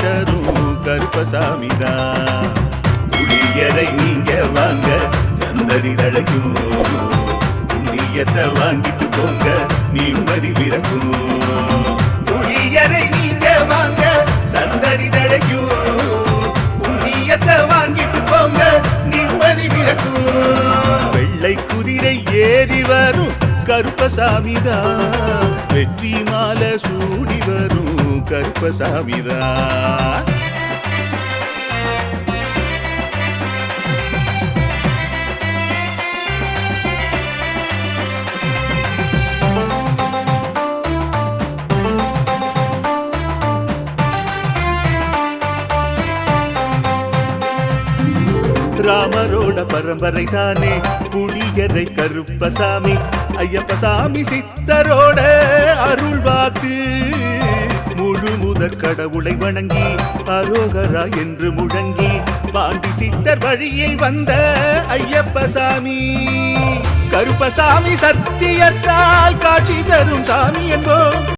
தரும் கருப்பசாமி தான். புளியரை நீங்க வாங்க சந்ததி தழைக்கும், புண்ணியத்தை வாங்கிட்டு போங்க நிம்மதி பிறக்கும். புளியரை நீங்க வாங்க சந்ததி தழைக்கும், புண்ணியத்தை வாங்கிட்டு போங்க நிம்மதி பிறக்கும். வெள்ளை குதிரை ஏறி வரும் கருப்பசாமிதான், வெற்றி மாலை சூடி வரும் கருப்பசாமிதான். ராமரோட பரம்பரை தானே புளியரை கருப்பசாமி, ஐயப்பசாமி சித்தரோட அருள் வாக்கு. முழு முதற் கடவுளை வணங்கி அரோகரா என்று முழங்கி பாண்டி சித்தர் வழியை வந்த ஐயப்பசாமி. கருப்பசாமி சத்தியத்தால் காட்சி தரும் சாமி என்போம்.